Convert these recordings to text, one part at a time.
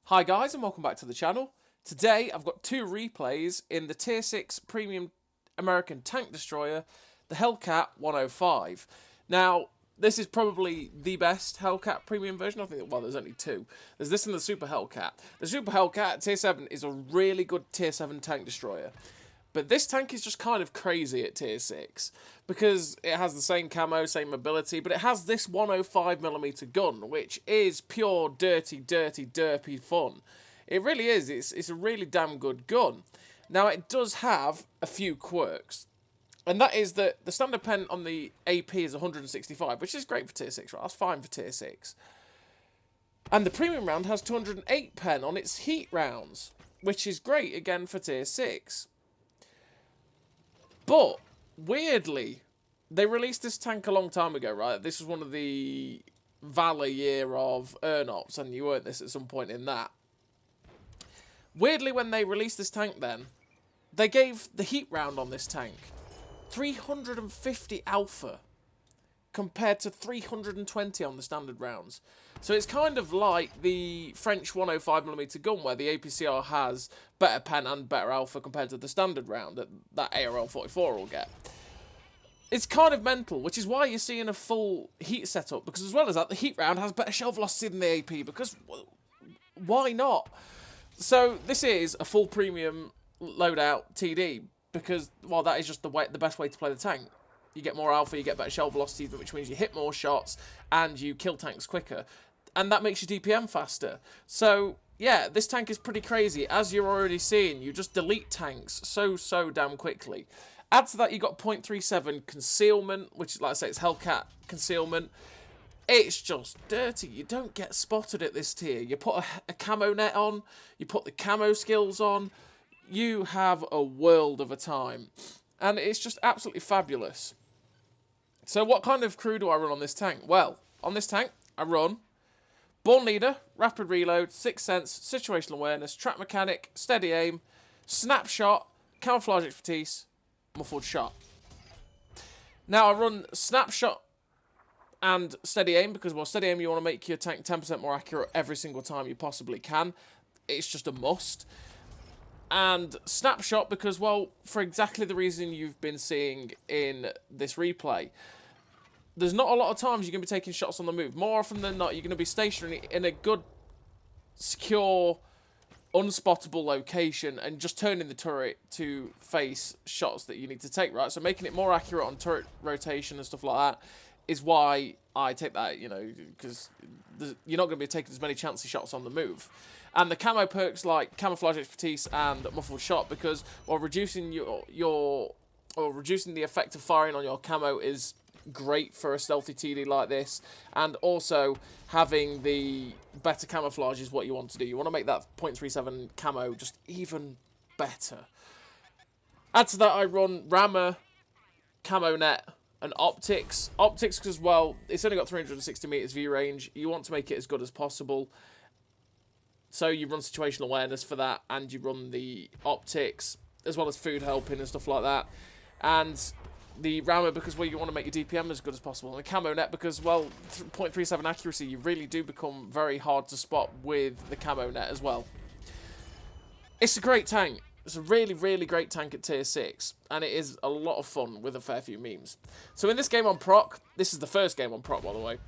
Hi guys and welcome back to the channel. Today I've got two replays in the Tier 6 Premium American Tank Destroyer, the Hellcat 105. Now, this is probably the best Hellcat Premium version. I think, well, there's only two. There's this and the Super Hellcat. The Super Hellcat Tier 7 is a really good Tier 7 Tank Destroyer. But this tank is just kind of crazy at Tier 6, because it has the same camo, same mobility, but it has this 105mm gun, which is pure dirty, derpy fun. It really is. It's a really damn good gun. Now, it does have a few quirks, and that is that the standard pen on the AP is 165, which is great for Tier 6, right? That's fine for Tier 6. And the premium round has 208 pen on its heat rounds, which is great, again, for Tier 6. But, weirdly, they released this tank a long time ago, right? This was one of the Valor year of Ernops, and you weren't this at some point in that. Weirdly, when they released this tank then, they gave the heat round on this tank 350 alpha compared to 320 on the standard rounds. So it's kind of like the French 105mm gun, where the APCR has better pen and better alpha compared to the standard round that ARL-44 will get. It's kind of mental, which is why you're seeing a full heat setup, because as well as that, the heat round has better shell velocity than the AP, because why not? So this is a full premium loadout TD, because, well, that is just the best way to play the tank. You get more alpha, you get better shell velocity, which means you hit more shots, and you kill tanks quicker. And that makes your DPM faster. So, yeah, this tank is pretty crazy. As you're already seeing, you just delete tanks so damn quickly. Add to that, you got 0.37 concealment, which, like I say, it's Hellcat concealment. It's just dirty. You don't get spotted at this tier. You put a camo net on, you put the camo skills on, you have a world of a time. And it's just absolutely fabulous. So what kind of crew do I run on this tank? Well, on this tank, I run Born Leader, Rapid Reload, Sixth Sense, Situational Awareness, Track Mechanic, Steady Aim, Snapshot, Camouflage Expertise, Muffled Shot. Now, I run Snapshot and Steady Aim because, well, Steady Aim, you want to make your tank 10% more accurate every single time you possibly can. It's just a must. And Snapshot because, well, for exactly the reason you've been seeing in this replay. There's not a lot of times you're going to be taking shots on the move. More often than not, you're going to be stationary in a good, secure, unspottable location and just turning the turret to face shots that you need to take, right? So making it more accurate on turret rotation and stuff like that is why I take that, you know, because you're not going to be taking as many chancy shots on the move. And the camo perks like Camouflage Expertise and Muffled Shot, because while reducing reducing the effect of firing on your camo is great for a stealthy TD like this, and also having the better camouflage is what you want to do. You want to make that 0.37 camo just even better. Add to that, I run Rammer, Camo Net, and Optics. Optics because, well, it's only got 360 meters view range. You want to make it as good as possible. So you run Situational Awareness for that, and you run the Optics, as well as food helping and stuff like that. And the Rammer because, well, you want to make your DPM as good as possible. And the Camo Net because, well, 0.37 accuracy, you really do become very hard to spot with the Camo Net as well. It's a great tank. It's a really great tank at Tier 6. And it is a lot of fun with a fair few memes. So in this game on Proc, this is the first game on Proc, by the way,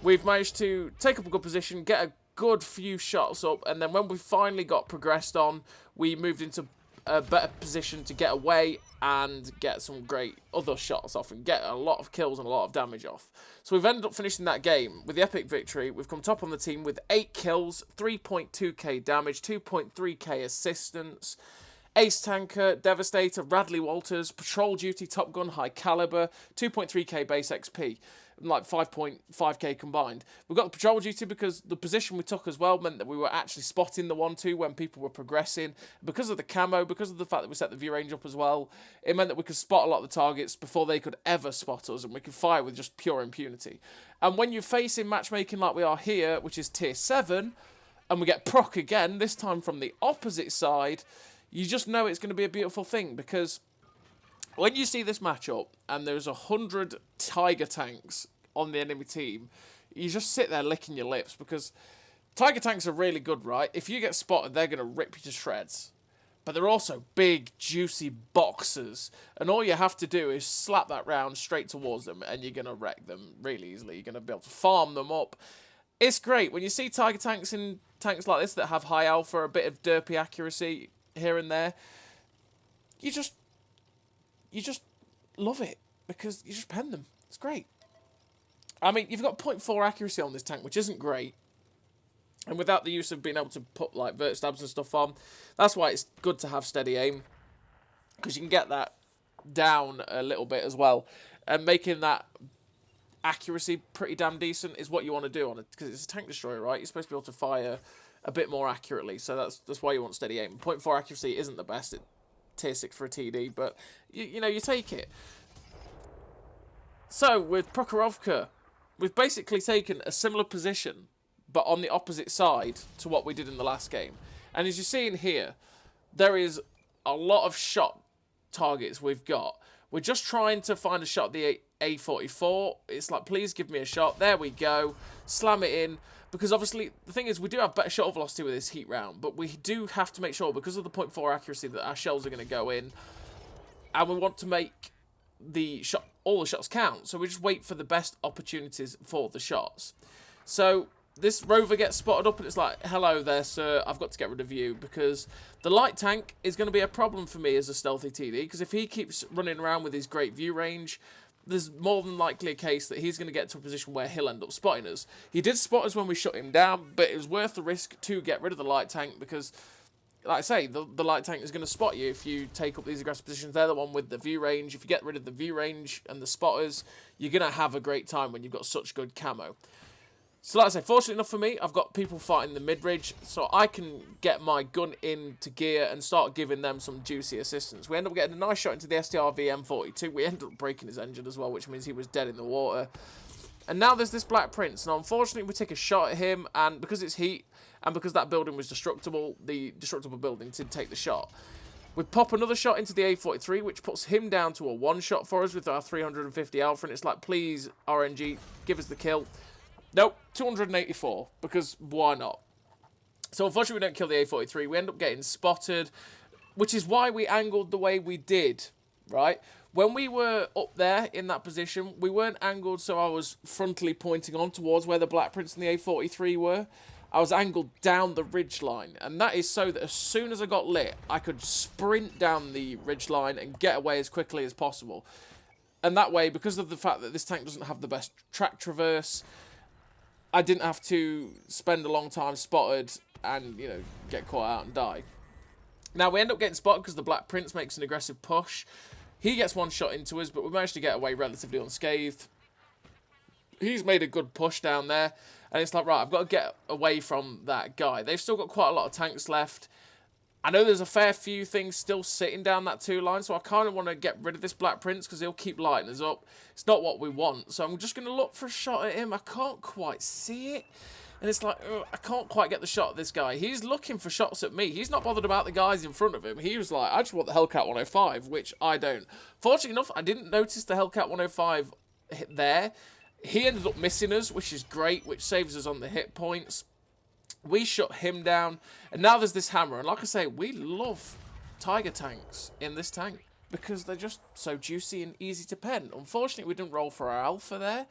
we've managed to take up a good position, get a good few shots up, and then when we finally got progressed on, we moved into a better position to get away and get some great other shots off and get a lot of kills and a lot of damage off. So we've ended up finishing that game with the epic victory. We've come top on the team with 8 kills, 3.2k damage, 2.3k assistance, Ace Tanker, Devastator, Radley Walters, Patrol Duty, Top Gun, High Caliber, 2.3k base XP, and like 5.5k combined. We've got the Patrol Duty because the position we took as well meant that we were actually spotting the 1-2 when people were progressing. Because of the camo, because of the fact that we set the view range up as well, it meant that we could spot a lot of the targets before they could ever spot us, and we could fire with just pure impunity. And when you're facing matchmaking like we are here, which is Tier 7, and we get proc again, this time from the opposite side, you just know it's going to be a beautiful thing, because when you see this matchup and there's 100 Tiger tanks on the enemy team, you just sit there licking your lips, because Tiger tanks are really good, right? If you get spotted, they're going to rip you to shreds. But they're also big, juicy boxers. And all you have to do is slap that round straight towards them, and you're going to wreck them really easily. You're going to be able to farm them up. It's great. When you see Tiger tanks in tanks like this that have high alpha, a bit of derpy accuracy here and there, you just love it, because you just pen them. It's great. I mean, you've got 0.4 accuracy on this tank, which isn't great. And without the use of being able to put like vert stabs and stuff on, that's why it's good to have steady aim, because you can get that down a little bit as well. And making that accuracy pretty damn decent is what you want to do on it, because it's a tank destroyer, right? You're supposed to be able to fire a bit more accurately, so that's why you want steady aim. 0.4 accuracy isn't the best at tier 6 for a TD, but you know, you take it. So with Prokhorovka, we've basically taken a similar position, but on the opposite side to what we did in the last game. And as you're seeing here, there is a lot of shot targets we've got. We're just trying to find a shot at the A44. It's like, please give me a shot. There we go. Slam it in. Because obviously, the thing is, we do have better shot velocity with this heat round, but we do have to make sure, because of the 0.4 accuracy, that our shells are going to go in. And we want to make all the shots count. So we just wait for the best opportunities for the shots. So this rover gets spotted up, and it's like, hello there, sir, I've got to get rid of you, because the light tank is going to be a problem for me as a stealthy TD, because if he keeps running around with his great view range, there's more than likely a case that he's going to get to a position where he'll end up spotting us. He did spot us when we shut him down, but it was worth the risk to get rid of the light tank, because, like I say, the light tank is going to spot you if you take up these aggressive positions. They're the one with the view range. If you get rid of the view range and the spotters, you're going to have a great time when you've got such good camo. So like I say, fortunately enough for me, I've got people fighting the mid-ridge, so I can get my gun into gear and start giving them some juicy assistance. We end up getting a nice shot into the STRV M42. We ended up breaking his engine as well, which means he was dead in the water. And now there's this Black Prince. Now, unfortunately, we take a shot at him, and because it's heat, and because that building was destructible, the destructible building did take the shot. We pop another shot into the A43, which puts him down to a one-shot for us with our 350 alpha, and it's like, please, RNG, give us the kill. Nope, 284, because why not? So unfortunately we don't kill the A43, we end up getting spotted, which is why we angled the way we did, right? When we were up there in that position, we weren't angled so I was frontally pointing on towards where the Black Prince and the A43 were. I was angled down the ridge line, and that is so that as soon as I got lit, I could sprint down the ridge line and get away as quickly as possible. And that way, because of the fact that this tank doesn't have the best track traverse, I didn't have to spend a long time spotted and, you know, get caught out and die. Now, we end up getting spotted because the Black Prince makes an aggressive push. He gets one shot into us, but we managed to get away relatively unscathed. He's made a good push down there, and it's like, right, I've got to get away from that guy. They've still got quite a lot of tanks left. I know there's a fair few things still sitting down that two line, so I kind of want to get rid of this Black Prince because he'll keep lighting us up. It's not what we want, so I'm just going to look for a shot at him. I can't quite see it, and it's like, I can't quite get the shot at this guy. He's looking for shots at me. He's not bothered about the guys in front of him. He was like, I just want the Hellcat 105, which I don't. Fortunately enough, I didn't notice the Hellcat 105 hit there. He ended up missing us, which is great, which saves us on the hit points. We shut him down, and now there's this hammer. And like I say, we love Tiger tanks in this tank because they're just so juicy and easy to pen. Unfortunately, we didn't roll for our alpha there,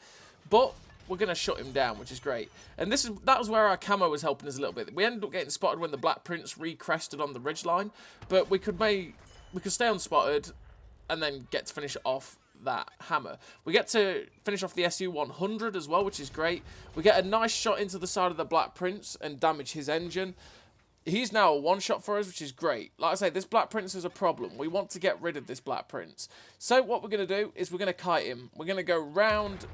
but we're going to shut him down, which is great. And that was where our camo was helping us a little bit. We ended up getting spotted when the Black Prince re-crested on the ridgeline, but we could stay unspotted and then get to finish off that hammer. We get to finish off the SU-100 as well, which is great. We get a nice shot into the side of the Black Prince and damage his engine. He's now a one-shot for us, which is great. Like I say, this Black Prince is a problem. We want to get rid of this Black Prince. So what we're going to do is we're going to kite him. We're going to go round,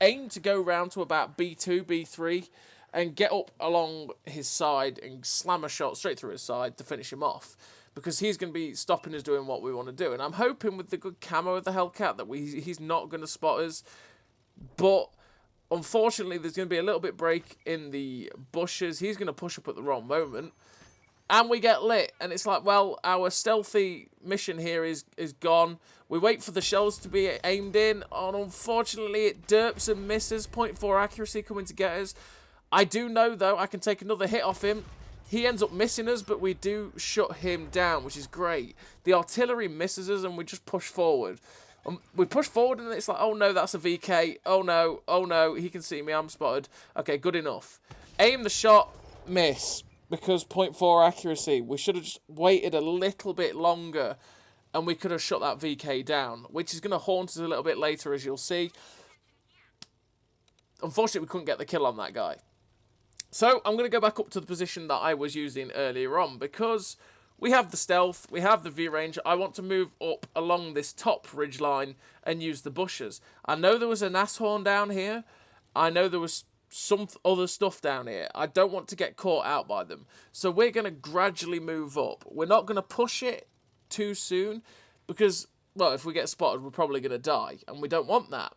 aim to go round to about B2, B3, and get up along his side and slam a shot straight through his side to finish him off, because he's going to be stopping us doing what we want to do. And I'm hoping with the good camo of the Hellcat that he's not going to spot us. But unfortunately, there's going to be a little bit break in the bushes. He's going to push up at the wrong moment. And we get lit. And it's like, well, our stealthy mission here is gone. We wait for the shells to be aimed in. And unfortunately, it derps and misses. 0.4 accuracy coming to get us. I do know, though, I can take another hit off him. He ends up missing us, but we do shut him down, which is great. The artillery misses us, and we just push forward. We push forward, and it's like, oh, no, that's a VK. Oh, no, he can see me. I'm spotted. Okay, good enough. Aim the shot, miss, because 0.4 accuracy. We should have just waited a little bit longer, and we could have shut that VK down, which is going to haunt us a little bit later, as you'll see. Unfortunately, we couldn't get the kill on that guy. So, I'm going to go back up to the position that I was using earlier on, because we have the stealth, we have the view range. I want to move up along this top ridge line and use the bushes. I know there was a nashorn down here. I know there was some other stuff down here. I don't want to get caught out by them. So, we're going to gradually move up. We're not going to push it too soon, because, well, if we get spotted, we're probably going to die, and we don't want that.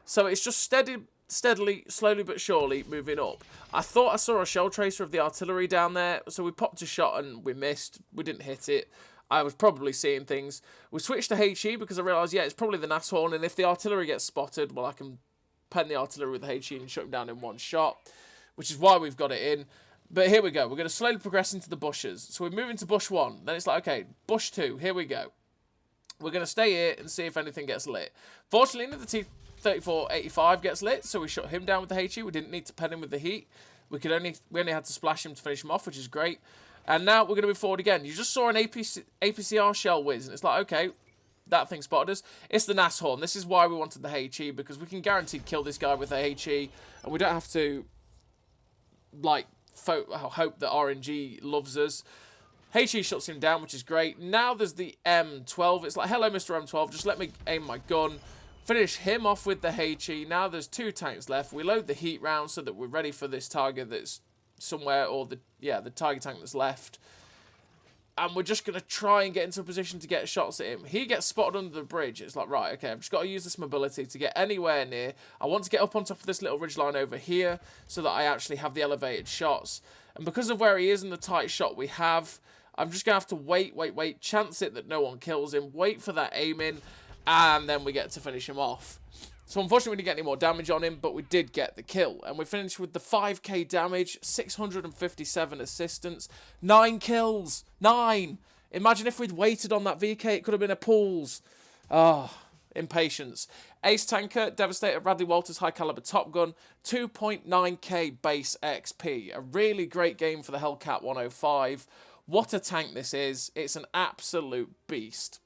So, it's just steadily, slowly but surely moving up. I thought I saw a shell tracer of the artillery down there, so we popped a shot and we missed. We didn't hit it. I was probably seeing things. We switched to HE because I realised, yeah, it's probably the nashorn, and if the artillery gets spotted, well, I can pen the artillery with the HE and shut him down in one shot, which is why we've got it in. But here we go. We're going to slowly progress into the bushes. So we're moving to bush 1. Then it's like, okay, bush 2. Here we go. We're going to stay here and see if anything gets lit. Fortunately, none of the T-34-85 gets lit, so we shut him down with the HE. We didn't need to pen him with the heat. We only had to splash him to finish him off, which is great. And now we're going to move forward again. You just saw an APCR shell whiz, and it's like, okay, that thing spotted us. It's the nashorn. This is why we wanted the HE, because we can guaranteed kill this guy with the HE, and we don't have to, like, hope that RNG loves us. HE shuts him down, which is great. Now there's the M12. It's like, hello, Mr. M12. Just let me aim my gun. Finish him off with the HE. Now there's 2 tanks left. We load the heat round so that we're ready for this target that's somewhere, or the Tiger tank that's left. And we're just going to try and get into a position to get shots at him. He gets spotted under the bridge. It's like, right, okay, I've just got to use this mobility to get anywhere near. I want to get up on top of this little ridgeline over here so that I actually have the elevated shots. And because of where he is and the tight shot we have, I'm just going to have to wait, chance it that no one kills him, wait for that aim in, and then we get to finish him off. So unfortunately we didn't get any more damage on him, but we did get the kill. And we finished with the 5k damage, 657 assistance, 9 kills. 9! Imagine if we'd waited on that VK, it could have been a pools. Ah, impatience. Ace Tanker, Devastator, Bradley Walters, High Caliber Top Gun, 2.9k base XP. A really great game for the Hellcat 105. What a tank this is. It's an absolute beast.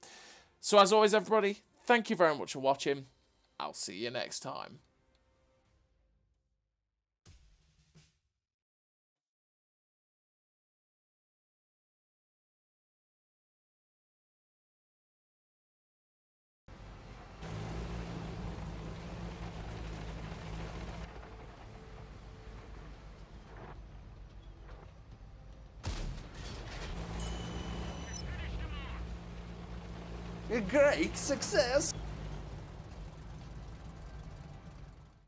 So as always, everybody, thank you very much for watching. I'll see you next time. A great success!